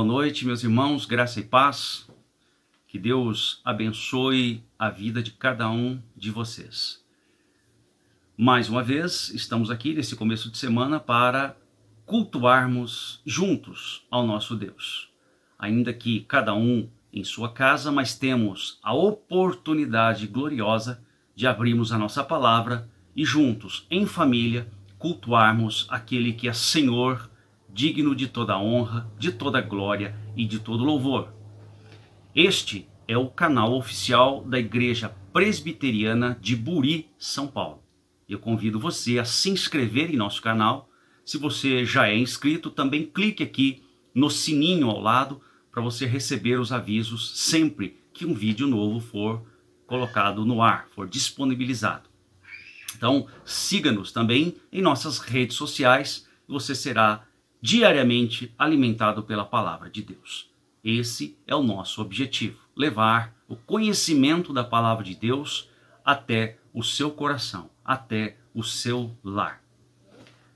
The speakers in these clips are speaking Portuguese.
boa noite, meus irmãos, graça e paz. Que Deus abençoe a vida de cada um de vocês. Mais uma vez, estamos aqui nesse começo de semana para cultuarmos juntos ao nosso Deus. Ainda que cada um em sua casa, mas temos a oportunidade gloriosa de abrirmos a nossa palavra e juntos, em família, cultuarmos aquele que é Senhor, digno de toda honra, de toda glória e de todo louvor. Este é o canal oficial da Igreja Presbiteriana de Buri, São Paulo. Eu convido você a se inscrever em nosso canal. Se você já é inscrito, também clique aqui no sininho ao lado para você receber os avisos sempre que um vídeo novo for colocado no ar, for disponibilizado. Então, siga-nos também em nossas redes sociais e você será diariamente alimentado pela palavra de Deus. Esse é o nosso objetivo, levar o conhecimento da palavra de Deus até o seu coração, até o seu lar.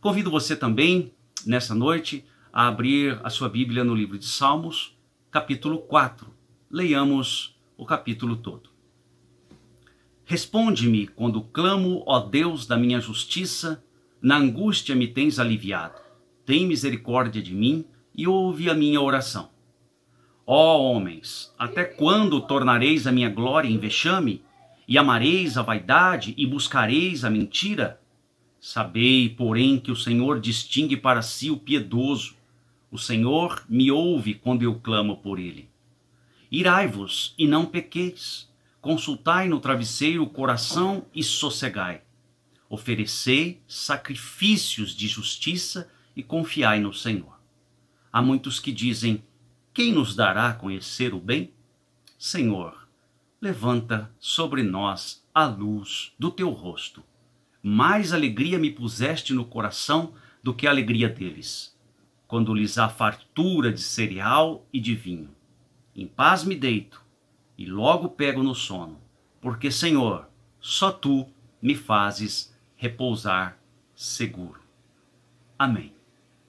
Convido você também, nessa noite, a abrir a sua Bíblia no livro de Salmos, capítulo 4. Leiamos o capítulo todo. Responde-me quando clamo, ó Deus da minha justiça, na angústia me tens aliviado. Tem misericórdia de mim e ouve a minha oração. Ó homens, até quando tornareis a minha glória em vexame? E amareis a vaidade e buscareis a mentira? Sabei, porém, que o Senhor distingue para si o piedoso. O Senhor me ouve quando eu clamo por ele. Irai-vos e não pequeis. Consultai no travesseiro o coração e sossegai. Oferecei sacrifícios de justiça e confiai no Senhor. Há muitos que dizem: quem nos dará a conhecer o bem? Senhor, levanta sobre nós a luz do teu rosto. Mais alegria me puseste no coração do que a alegria deles, quando lhes há fartura de cereal e de vinho. Em paz me deito e logo pego no sono, porque, Senhor, só tu me fazes repousar seguro. Amém.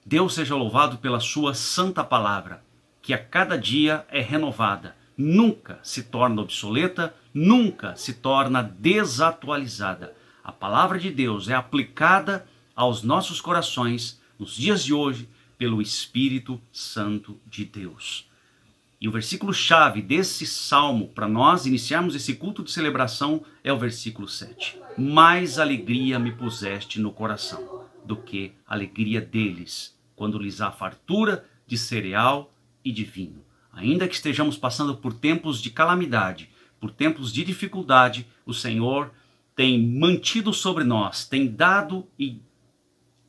Deus seja louvado pela sua santa palavra, que a cada dia é renovada, nunca se torna obsoleta, nunca se torna desatualizada. A palavra de Deus é aplicada aos nossos corações nos dias de hoje pelo Espírito Santo de Deus. E o versículo-chave desse salmo, para nós iniciarmos esse culto de celebração, é o versículo 7. Mais alegria me puseste no coração do que a alegria deles, quando lhes há fartura de cereal e de vinho. Ainda que estejamos passando por tempos de calamidade, por tempos de dificuldade, o Senhor tem mantido sobre nós, tem dado e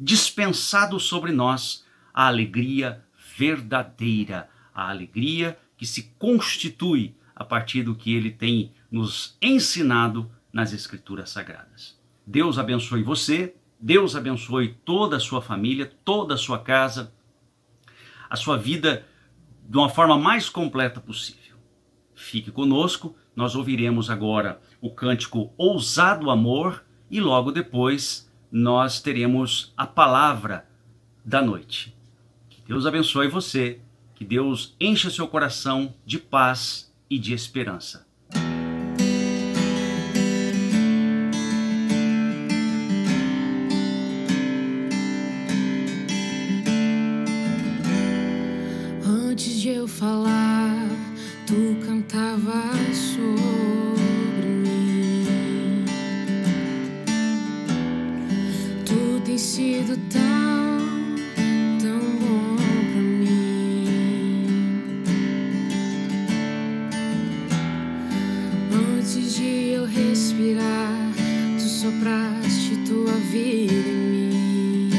dispensado sobre nós a alegria verdadeira, a alegria que se constitui a partir do que Ele tem nos ensinado nas Escrituras Sagradas. Deus abençoe você, Deus abençoe toda a sua família, toda a sua casa, a sua vida de uma forma mais completa possível. Fique conosco, nós ouviremos agora o cântico Ousado Amor e logo depois nós teremos a palavra da noite. Que Deus abençoe você, que Deus encha seu coração de paz e de esperança. Antes de eu falar, tu cantavas sobre mim. Tu tens sido tão bom pra mim. Antes de eu respirar, tu sopraste tua vida em mim.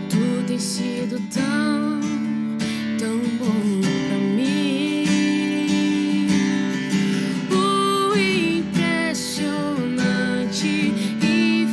Tu tens sido tão bom pra mim. O impressionante e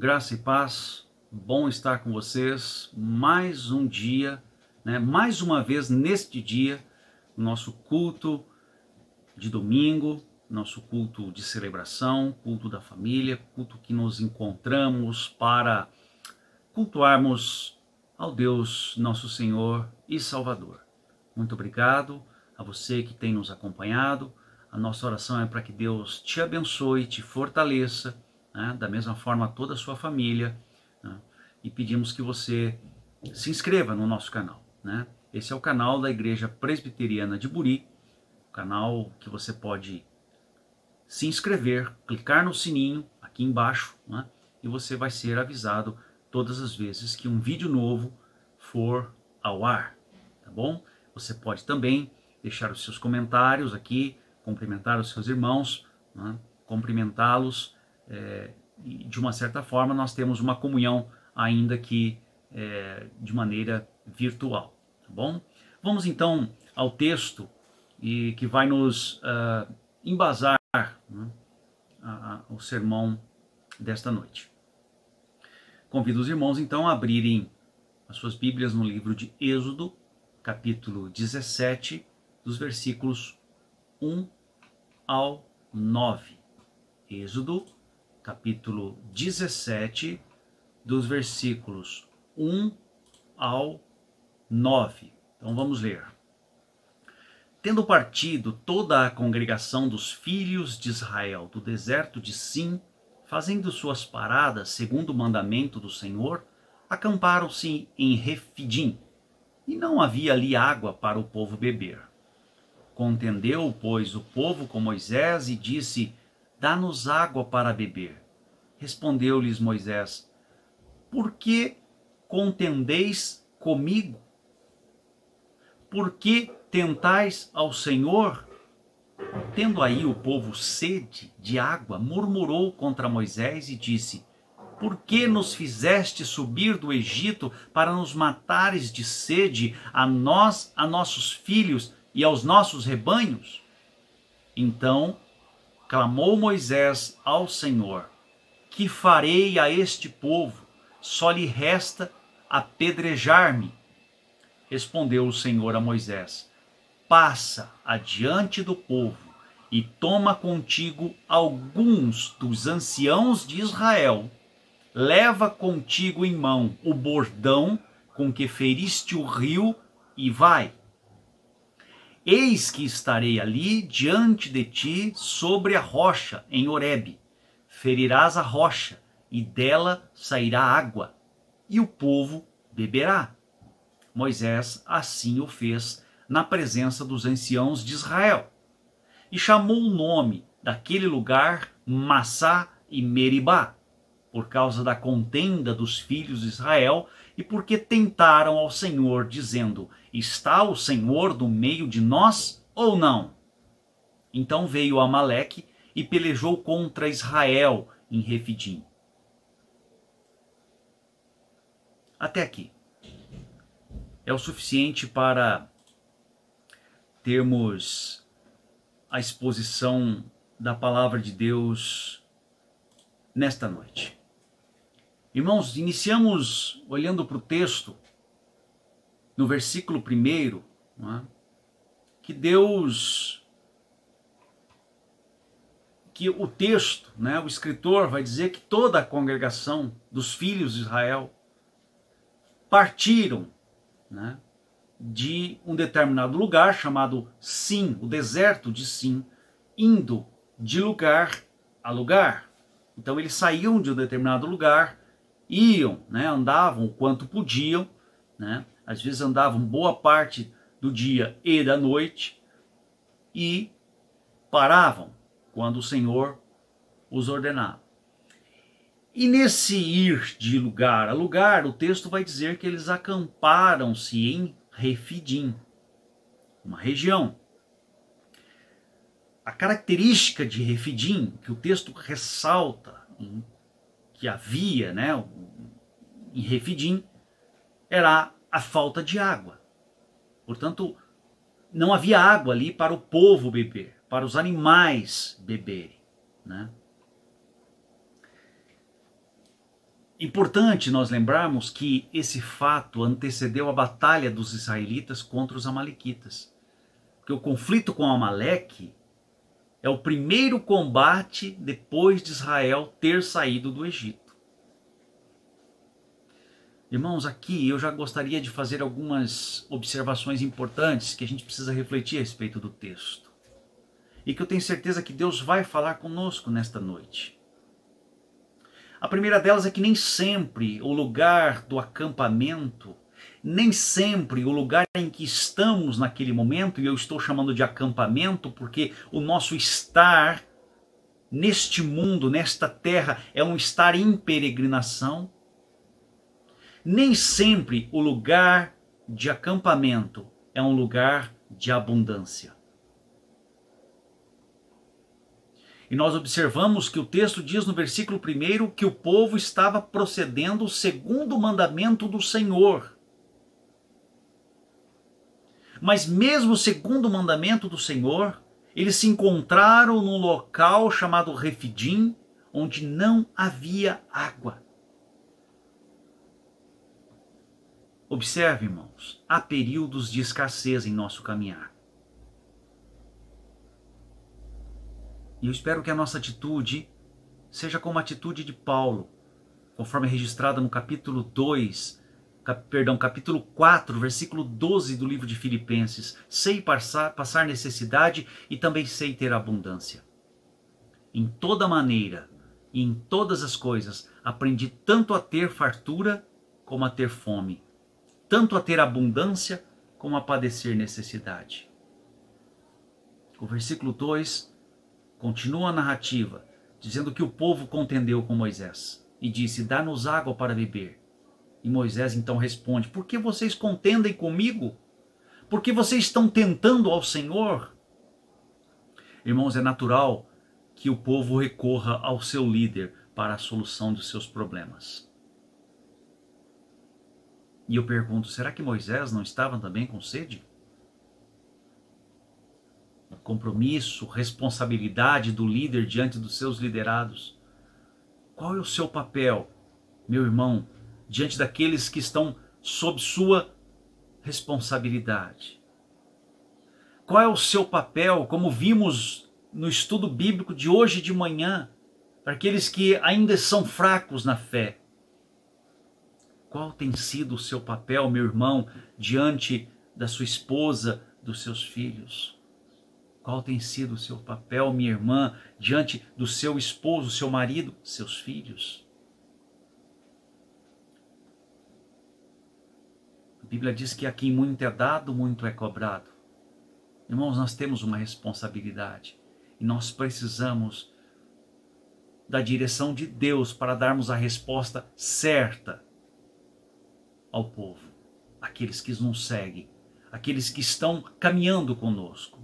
graça e paz, bom estar com vocês mais um dia, né? Mais uma vez neste dia, nosso culto de domingo, nosso culto de celebração, culto da família, culto que nos encontramos para cultuarmos ao Deus, nosso Senhor e Salvador. Muito obrigado a você que tem nos acompanhado. A nossa oração é para que Deus te abençoe, te fortaleça, né? Da mesma forma toda a sua família, né? E pedimos que você se inscreva no nosso canal, né? Esse é o canal da Igreja Presbiteriana de Buri, canal que você pode se inscrever, clicar no sininho aqui embaixo, né? E você vai ser avisado todas as vezes que um vídeo novo for ao ar, tá bom? Você pode também deixar os seus comentários aqui, cumprimentar os seus irmãos, né? Cumprimentá-los, e de uma certa forma nós temos uma comunhão ainda que de maneira virtual, tá bom? Vamos então ao texto e que vai nos embasar, né, o sermão desta noite. Convido os irmãos então a abrirem as suas Bíblias no livro de Êxodo, capítulo 17, dos versículos 1 ao 9. Êxodo, capítulo 17, dos versículos 1 ao 9. Então vamos ler. Tendo partido toda a congregação dos filhos de Israel do deserto de Sim, fazendo suas paradas segundo o mandamento do Senhor, acamparam-se em Refidim, e não havia ali água para o povo beber. Contendeu, pois, o povo com Moisés e disse: Dá-nos água para beber. Respondeu-lhes Moisés: Por que contendeis comigo? Por que tentais ao Senhor? Tendo aí o povo sede de água, murmurou contra Moisés e disse: Por que nos fizeste subir do Egito para nos matares de sede, a nós, a nossos filhos e aos nossos rebanhos? Então clamou Moisés ao Senhor: Que farei a este povo? Só lhe resta apedrejar-me. Respondeu o Senhor a Moisés: Passa adiante do povo e toma contigo alguns dos anciãos de Israel. Leva contigo em mão o bordão com que feriste o rio e vai. Eis que estarei ali diante de ti sobre a rocha em Horebe. Ferirás a rocha e dela sairá água, e o povo beberá. Moisés assim o fez na presença dos anciãos de Israel. E chamou o nome daquele lugar Massá e Meribá, por causa da contenda dos filhos de Israel, e porque tentaram ao Senhor, dizendo: Está o Senhor no meio de nós ou não? Então veio Amaleque e pelejou contra Israel em Refidim. Até aqui é o suficiente para termos a exposição da palavra de Deus nesta noite. Irmãos, iniciamos olhando para o texto, no versículo 1, que o texto, o escritor vai dizer que toda a congregação dos filhos de Israel partiram, de um determinado lugar chamado Sim, o deserto de Sim, indo de lugar a lugar. Então eles saíam de um determinado lugar, iam, andavam o quanto podiam, às vezes andavam boa parte do dia e da noite, e paravam quando o Senhor os ordenava. E nesse ir de lugar a lugar, o texto vai dizer que eles acamparam-se em Refidim, uma região. A característica de Refidim, que o texto ressalta que havia, em Refidim, era a falta de água. Portanto, não havia água ali para o povo beber, para os animais beberem, Importante nós lembrarmos que esse fato antecedeu a batalha dos israelitas contra os amalequitas. Porque o conflito com Amaleque é o primeiro combate depois de Israel ter saído do Egito. Irmãos, aqui eu já gostaria de fazer algumas observações importantes que a gente precisa refletir a respeito do texto. E que eu tenho certeza que Deus vai falar conosco nesta noite. A primeira delas é que nem sempre o lugar do acampamento, nem sempre o lugar em que estamos naquele momento, e eu estou chamando de acampamento porque o nosso estar neste mundo, nesta terra, é um estar em peregrinação. Nem sempre o lugar de acampamento é um lugar de abundância. E nós observamos que o texto diz no versículo 1 que o povo estava procedendo segundo o mandamento do Senhor. Mas mesmo segundo o mandamento do Senhor, eles se encontraram num local chamado Refidim, onde não havia água. Observe, irmãos, há períodos de escassez em nosso caminhar. E eu espero que a nossa atitude seja como a atitude de Paulo, conforme é registrada no capítulo 4, versículo 12 do livro de Filipenses. Sei passar necessidade e também sei ter abundância. Em toda maneira e em todas as coisas aprendi tanto a ter fartura como a ter fome, tanto a ter abundância como a padecer necessidade. O versículo 2 continua a narrativa, dizendo que o povo contendeu com Moisés e disse: dá-nos água para beber. E Moisés então responde: por que vocês contendem comigo? Por que vocês estão tentando ao Senhor? Irmãos, é natural que o povo recorra ao seu líder para a solução dos seus problemas. E eu pergunto, será que Moisés não estava também com sede? Compromisso, responsabilidade do líder diante dos seus liderados. Qual é o seu papel, meu irmão, diante daqueles que estão sob sua responsabilidade? Qual é o seu papel, como vimos no estudo bíblico de hoje de manhã, para aqueles que ainda são fracos na fé? Qual tem sido o seu papel, meu irmão, diante da sua esposa, dos seus filhos? Qual tem sido o seu papel, minha irmã, diante do seu esposo, seu marido, seus filhos? A Bíblia diz que a quem muito é dado, muito é cobrado. Irmãos, nós temos uma responsabilidade e nós precisamos da direção de Deus para darmos a resposta certa ao povo, aqueles que nos seguem, aqueles que estão caminhando conosco.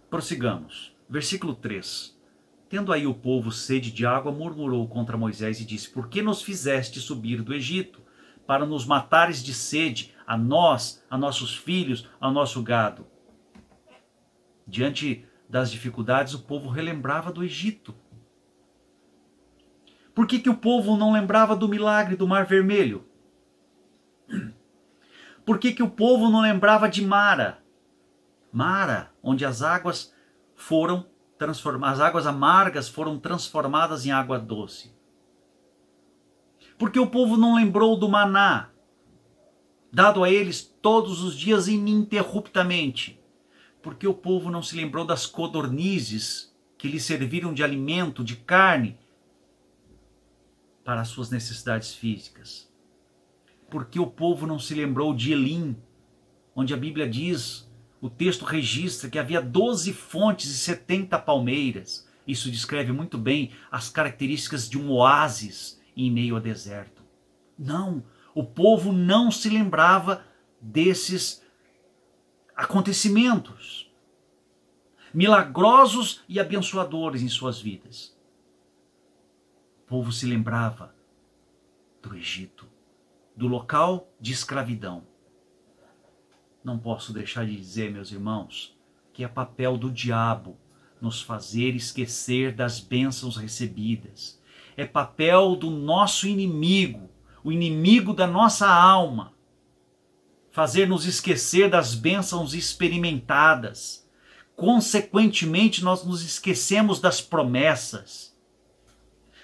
Prossigamos. Versículo 3. Tendo aí o povo sede de água, murmurou contra Moisés e disse: por que nos fizeste subir do Egito, para nos matares de sede, a nós, a nossos filhos, ao nosso gado? Diante das dificuldades, o povo relembrava do Egito. Por que o povo não lembrava do milagre do Mar Vermelho? Por que o povo não lembrava de Mara? Mara, onde as águas foram transformadas, as águas amargas foram transformadas em água doce. Porque o povo não lembrou do maná, dado a eles todos os dias ininterruptamente. Porque o povo não se lembrou das codornizes que lhe serviram de alimento, de carne, para as suas necessidades físicas. Porque o povo não se lembrou de Elim, onde a Bíblia diz, o texto registra que havia 12 fontes e 70 palmeiras. Isso descreve muito bem as características de um oásis em meio ao deserto. Não, o povo não se lembrava desses acontecimentos milagrosos e abençoadores em suas vidas. O povo se lembrava do Egito, do local de escravidão. Não posso deixar de dizer, meus irmãos, que é papel do diabo nos fazer esquecer das bênçãos recebidas. é papel do nosso inimigo, o inimigo da nossa alma, fazer nos esquecer das bênçãos experimentadas. Consequentemente, nós nos esquecemos das promessas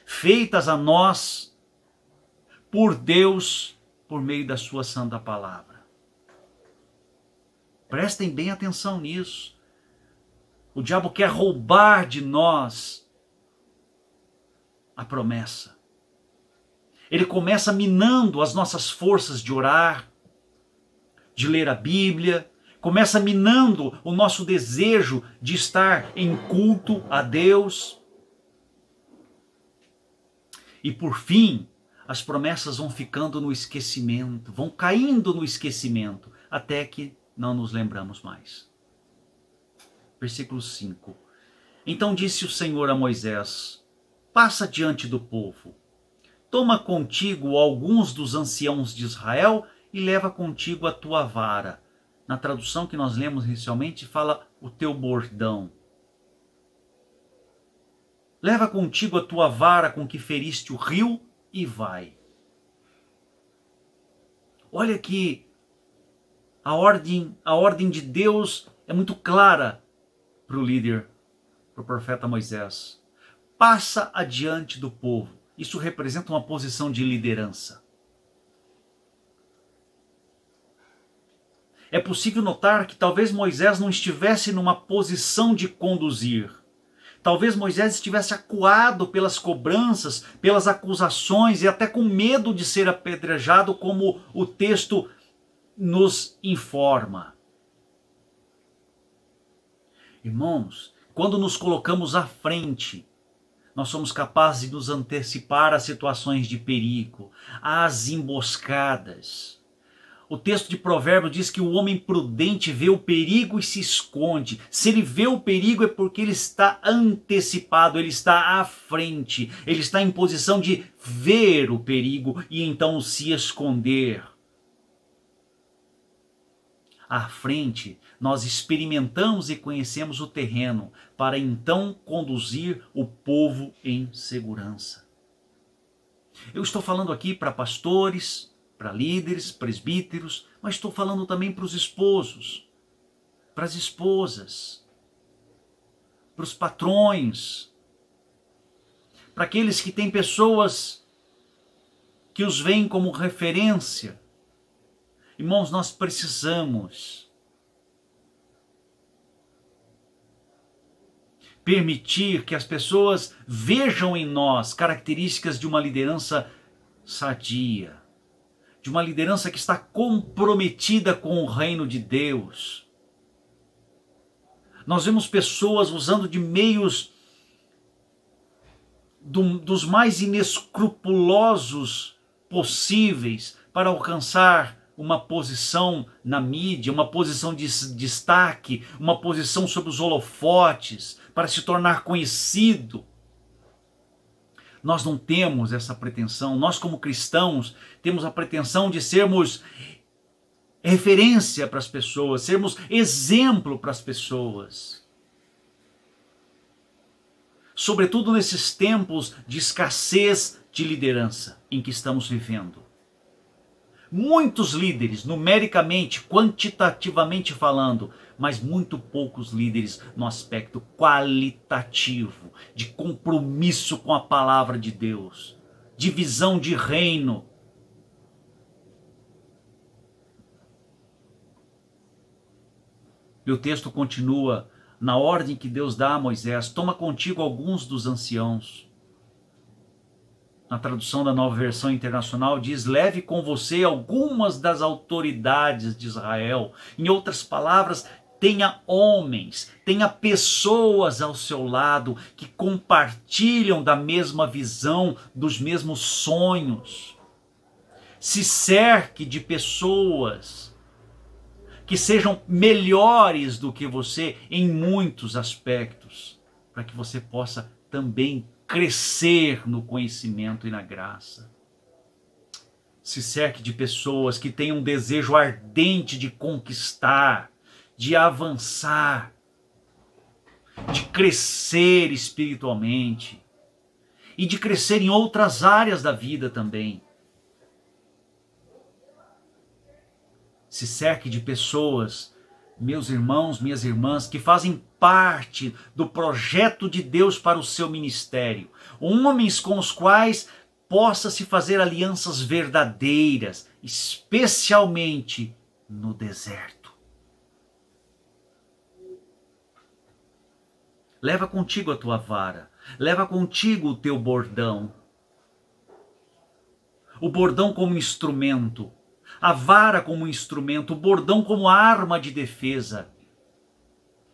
feitas a nós por Deus por meio da sua santa palavra. Prestem bem atenção nisso. O diabo quer roubar de nós a promessa. Ele começa minando as nossas forças de orar, de ler a Bíblia, começa minando o nosso desejo de estar em culto a Deus. E por fim, as promessas vão ficando no esquecimento, vão caindo no esquecimento, até que não nos lembramos mais. Versículo 5. Então disse o Senhor a Moisés: passa diante do povo, toma contigo alguns dos anciãos de Israel e leva contigo a tua vara. Na tradução que nós lemos inicialmente fala o teu bordão. Leva contigo a tua vara com que feriste o rio e vai. Olha que a ordem de Deus é muito clara para o líder, para o profeta Moisés. Passa adiante do povo. Isso representa uma posição de liderança. É possível notar que talvez Moisés não estivesse numa posição de conduzir. Talvez Moisés estivesse acuado pelas cobranças, pelas acusações e até com medo de ser apedrejado, como o texto nos informa. Irmãos, quando nos colocamos à frente, nós somos capazes de nos antecipar a situações de perigo, às emboscadas. O texto de Provérbios diz que o homem prudente vê o perigo e se esconde. Se ele vê o perigo é porque ele está antecipado, ele está à frente, ele está em posição de ver o perigo e então se esconder. À frente, nós experimentamos e conhecemos o terreno para então conduzir o povo em segurança. Eu estou falando aqui para pastores, para líderes, presbíteros, mas estou falando também para os esposos, para as esposas, para os patrões, para aqueles que têm pessoas que os veem como referência. Irmãos, nós precisamos permitir que as pessoas vejam em nós características de uma liderança sadia, de uma liderança que está comprometida com o reino de Deus. Nós vemos pessoas usando de meios dos mais inescrupulosos possíveis para alcançar uma posição na mídia, uma posição de destaque, uma posição sob os holofotes, para se tornar conhecido. Nós não temos essa pretensão. Nós, como cristãos, temos a pretensão de sermos referência para as pessoas, sermos exemplo para as pessoas. Sobretudo nesses tempos de escassez de liderança em que estamos vivendo. Muitos líderes, numericamente, quantitativamente falando, mas muito poucos líderes no aspecto qualitativo, de compromisso com a palavra de Deus, de visão de reino. E o texto continua, na ordem que Deus dá a Moisés: toma contigo alguns dos anciãos. Na tradução da Nova Versão Internacional diz: leve com você algumas das autoridades de Israel. Em outras palavras, tenha homens, tenha pessoas ao seu lado que compartilham da mesma visão, dos mesmos sonhos. Se cerque de pessoas que sejam melhores do que você em muitos aspectos, para que você possa também crescer no conhecimento e na graça. Se cerque de pessoas que tenham um desejo ardente de conquistar, de avançar, de crescer espiritualmente. e de crescer em outras áreas da vida também. Se cerque de pessoas, meus irmãos, minhas irmãs, que fazem parte do projeto de Deus para o seu ministério. Homens com os quais possa-se fazer alianças verdadeiras, especialmente no deserto. Leva contigo a tua vara, leva contigo o teu bordão. O bordão como instrumento, a vara como instrumento, o bordão como arma de defesa.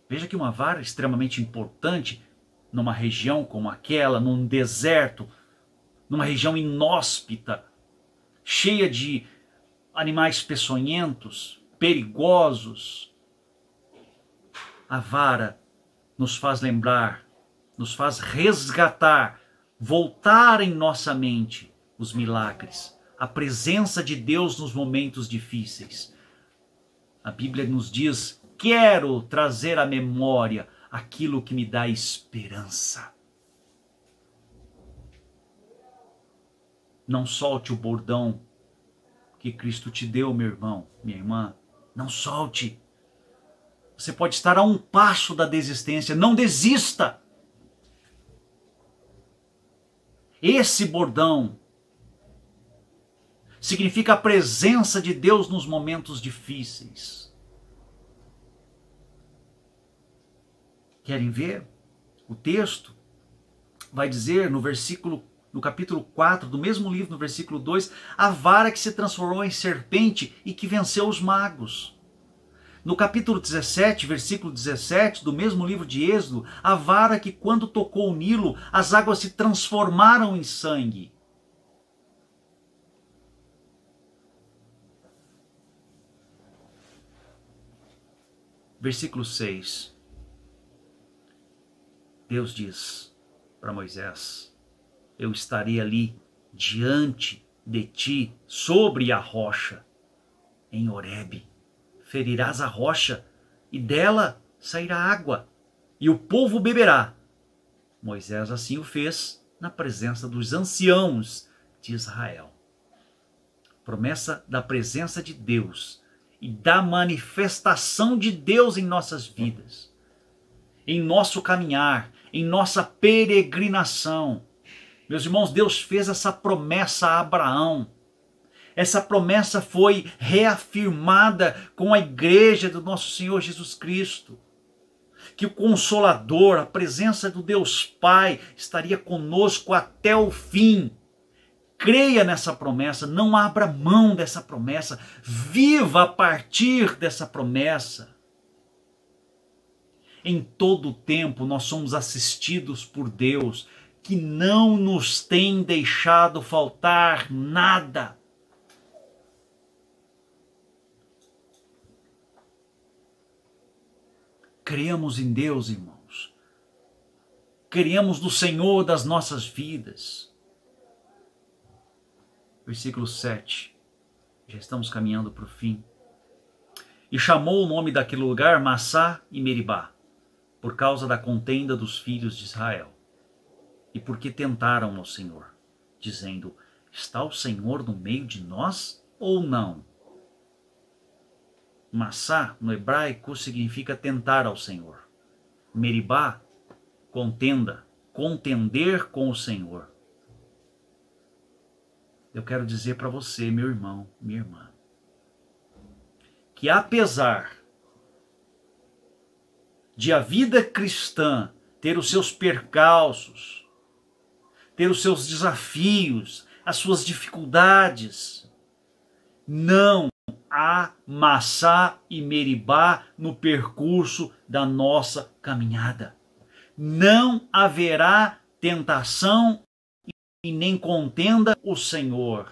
Veja que uma vara é extremamente importante numa região como aquela, num deserto, numa região inóspita, cheia de animais peçonhentos, perigosos. A vara nos faz lembrar, nos faz resgatar, voltar em nossa mente os milagres, a presença de Deus nos momentos difíceis. A Bíblia nos diz: quero trazer à memória aquilo que me dá esperança. Não solte o bordão que Cristo te deu, meu irmão, minha irmã. Não solte. Você pode estar a um passo da desistência. Não desista. Esse bordão significa a presença de Deus nos momentos difíceis. Querem ver? O texto vai dizer no capítulo 4 do mesmo livro, no versículo 2, a vara que se transformou em serpente e que venceu os magos. No capítulo 17, versículo 17, do mesmo livro de Êxodo, a vara que quando tocou o Nilo, as águas se transformaram em sangue. Versículo 6. Deus diz para Moisés: eu estarei ali diante de ti, sobre a rocha, em Horebe. Ferirás a rocha, e dela sairá água, e o povo beberá. Moisés assim o fez na presença dos anciãos de Israel. Promessa da presença de Deus e da manifestação de Deus em nossas vidas, em nosso caminhar, em nossa peregrinação. Meus irmãos, Deus fez essa promessa a Abraão. Essa promessa foi reafirmada com a igreja do nosso Senhor Jesus Cristo. Que o Consolador, a presença do Deus Pai, estaria conosco até o fim. Creia nessa promessa, não abra mão dessa promessa, viva a partir dessa promessa. Em todo o tempo nós somos assistidos por Deus, que não nos tem deixado faltar nada. Creamos em Deus, irmãos. Creamos no Senhor das nossas vidas. Versículo 7. Já estamos caminhando para o fim. E chamou o nome daquele lugar Massá e Meribá, por causa da contenda dos filhos de Israel. E porque tentaram ao Senhor, dizendo: está o Senhor no meio de nós ou não? Massá, no hebraico, significa tentar ao Senhor. Meribá, contenda, contender com o Senhor. Eu quero dizer para você, meu irmão, minha irmã, que apesar de a vida cristã ter os seus percalços, ter os seus desafios, as suas dificuldades, não há Massá e Meribá no percurso da nossa caminhada. Não haverá tentação e nem contenda o Senhor.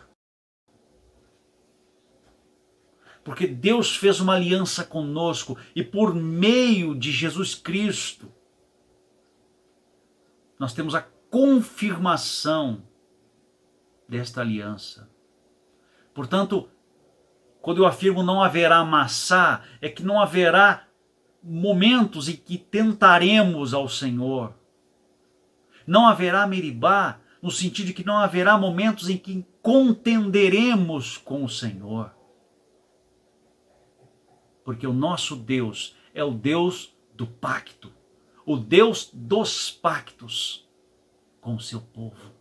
Porque Deus fez uma aliança conosco e por meio de Jesus Cristo nós temos a confirmação desta aliança. Portanto, quando eu afirmo não haverá Massá, é que não haverá momentos em que tentaremos ao Senhor. Não haverá Meribá, no sentido de que não haverá momentos em que contenderemos com o Senhor. Porque o nosso Deus é o Deus do pacto, o Deus dos pactos com o seu povo,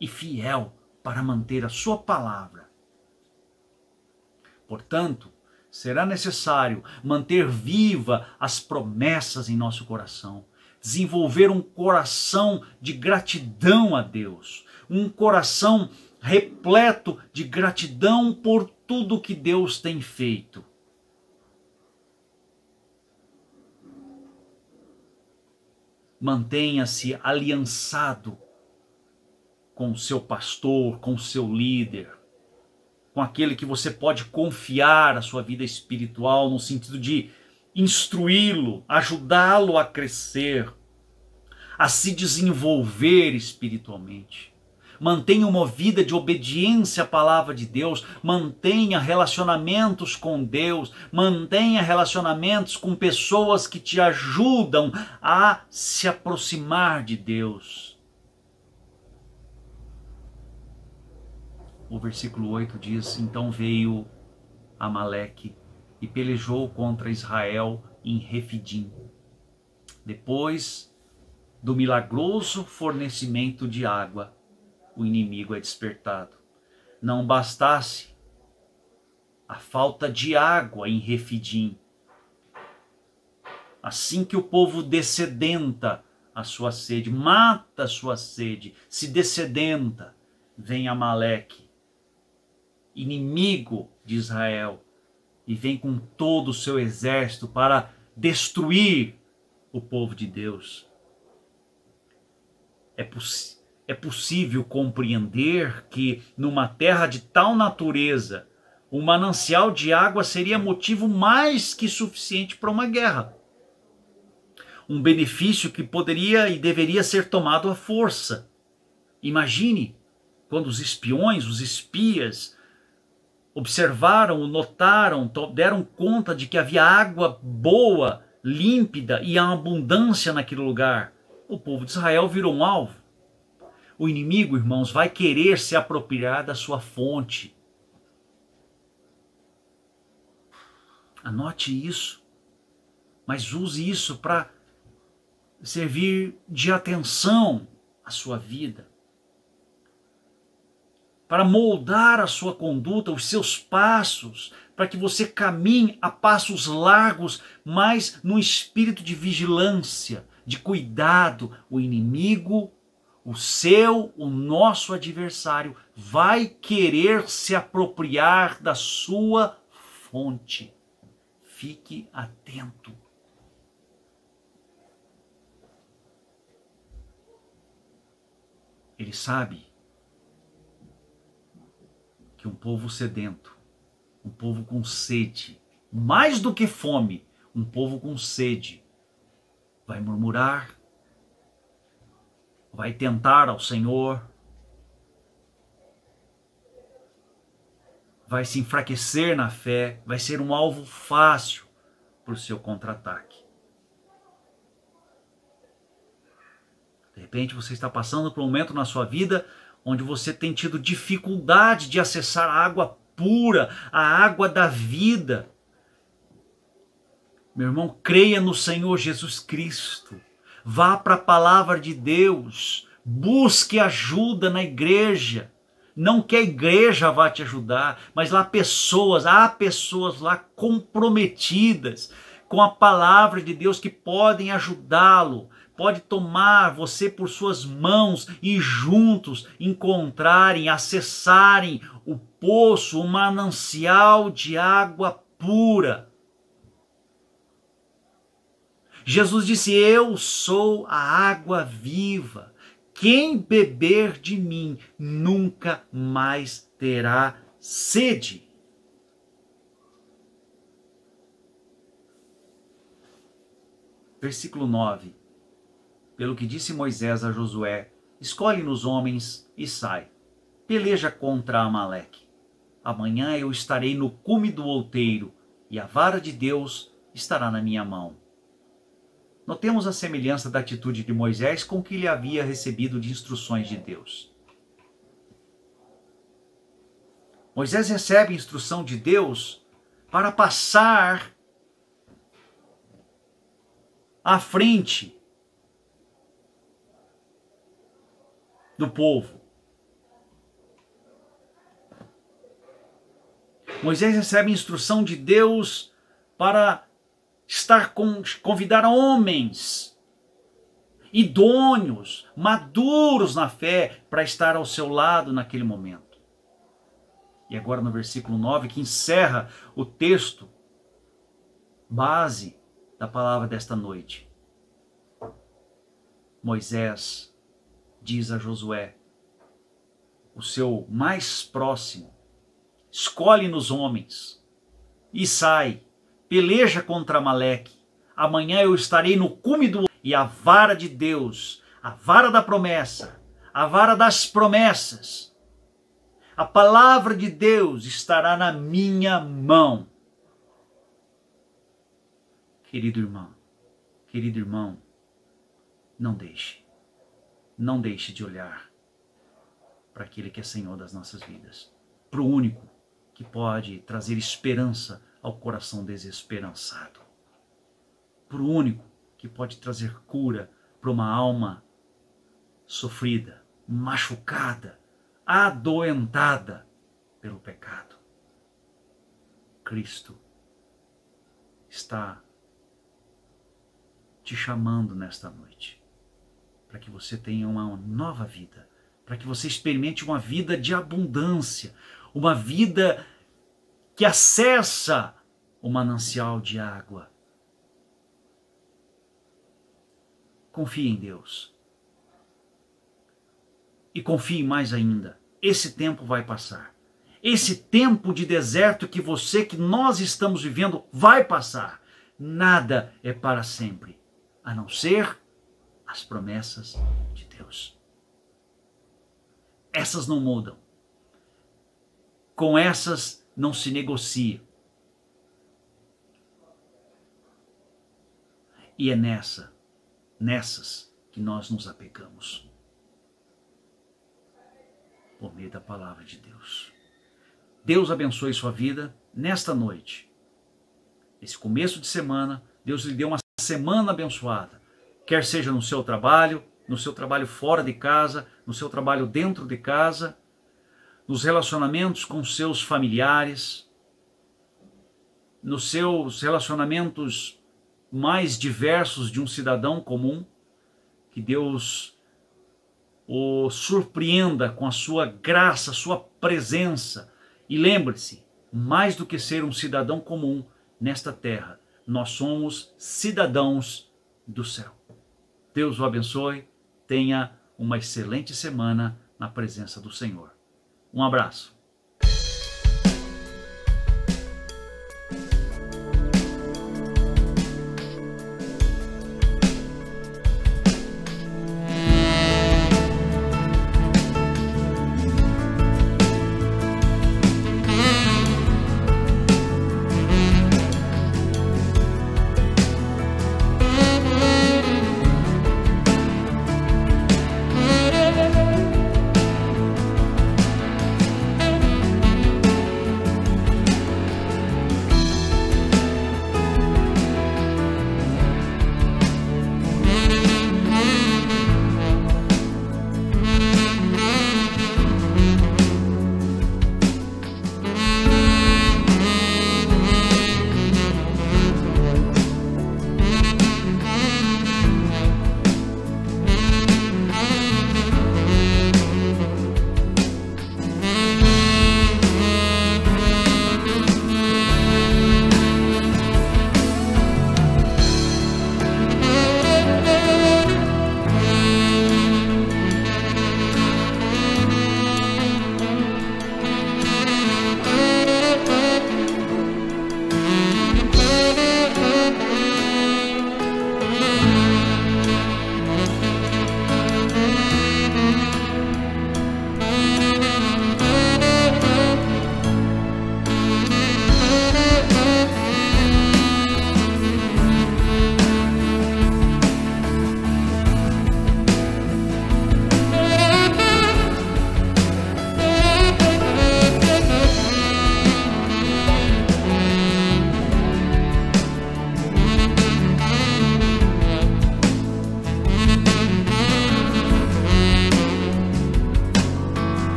e fiel para manter a sua palavra. Portanto, será necessário manter viva as promessas em nosso coração, desenvolver um coração de gratidão a Deus, um coração repleto de gratidão por tudo que Deus tem feito. Mantenha-se aliançado com o seu pastor, com o seu líder, com aquele que você pode confiar a sua vida espiritual, no sentido de instruí-lo, ajudá-lo a crescer, a se desenvolver espiritualmente. Mantenha uma vida de obediência à palavra de Deus, mantenha relacionamentos com Deus, mantenha relacionamentos com pessoas que te ajudam a se aproximar de Deus. O versículo 8 diz: então veio Amaleque e pelejou contra Israel em Refidim. Depois do milagroso fornecimento de água, o inimigo é despertado. Não bastasse a falta de água em Refidim, assim que o povo dessedenta a sua sede, mata a sua sede, se dessedenta, vem Amaleque, inimigo de Israel, e vem com todo o seu exército para destruir o povo de Deus. É possível compreender que numa terra de tal natureza, um manancial de água seria motivo mais que suficiente para uma guerra. Um benefício que poderia e deveria ser tomado à força. Imagine quando os espiões, os espias, observaram, notaram, deram conta de que havia água boa, límpida e abundância naquele lugar. O povo de Israel virou um alvo. O inimigo, irmãos, vai querer se apropriar da sua fonte. Anote isso, mas use isso para servir de atenção à sua vida, para moldar a sua conduta, os seus passos, para que você caminhe a passos largos, mas num espírito de vigilância, de cuidado. O inimigo, o nosso adversário, vai querer se apropriar da sua fonte. Fique atento. Ele sabe que um povo sedento, um povo com sede, mais do que fome, um povo com sede, vai murmurar, vai tentar ao Senhor, vai se enfraquecer na fé, vai ser um alvo fácil para o seu contra-ataque. De repente você está passando por um momento na sua vida onde você tem tido dificuldade de acessar a água pura, a água da vida. Meu irmão, creia no Senhor Jesus Cristo. Vá para a palavra de Deus. Busque ajuda na igreja. Não que a igreja vá te ajudar, mas há pessoas lá comprometidas com a palavra de Deus que podem ajudá-lo. Pode tomar você por suas mãos e juntos encontrarem, acessarem o poço, o manancial de água pura. Jesus disse: eu sou a água viva. Quem beber de mim nunca mais terá sede. Versículo 9. Pelo que disse Moisés a Josué: escolhe-nos homens e sai. Peleja contra Amaleque. Amanhã eu estarei no cume do outeiro, e a vara de Deus estará na minha mão. Notemos a semelhança da atitude de Moisés com o que ele havia recebido de instruções de Deus. Moisés recebe instrução de Deus para passar à frente do povo. Moisés recebe instrução de Deus para convidar homens idôneos, maduros na fé, para estar ao seu lado naquele momento. E agora no versículo 9, que encerra o texto base da palavra desta noite. Moisés diz a Josué, o seu mais próximo, escolhe nos homens e sai, peleja contra Amaleque. Amanhã eu estarei no cume do... E a vara de Deus, a vara da promessa, a vara das promessas, a palavra de Deus estará na minha mão. Querido irmão, não deixe de olhar para aquele que é Senhor das nossas vidas, para o único que pode trazer esperança ao coração desesperançado, para o único que pode trazer cura para uma alma sofrida, machucada, adoentada pelo pecado. Cristo está te chamando nesta noite para que você tenha uma nova vida, para que você experimente uma vida de abundância, uma vida que acessa o manancial de água. Confie em Deus. E confie mais ainda. Esse tempo vai passar. Esse tempo de deserto que nós estamos vivendo vai passar. Nada é para sempre, a não ser as promessas de Deus. Essas não mudam. Com essas não se negocia. E é nessas que nós nos apegamos. Por meio da palavra de Deus. Deus abençoe sua vida nesta noite. Esse começo de semana, Deus lhe deu uma semana abençoada. Quer seja no seu trabalho fora de casa, no seu trabalho dentro de casa, nos relacionamentos com seus familiares, nos seus relacionamentos mais diversos de um cidadão comum, que Deus o surpreenda com a sua graça, sua presença. E lembre-se, mais do que ser um cidadão comum nesta terra, nós somos cidadãos do céu. Deus o abençoe, tenha uma excelente semana na presença do Senhor. Um abraço.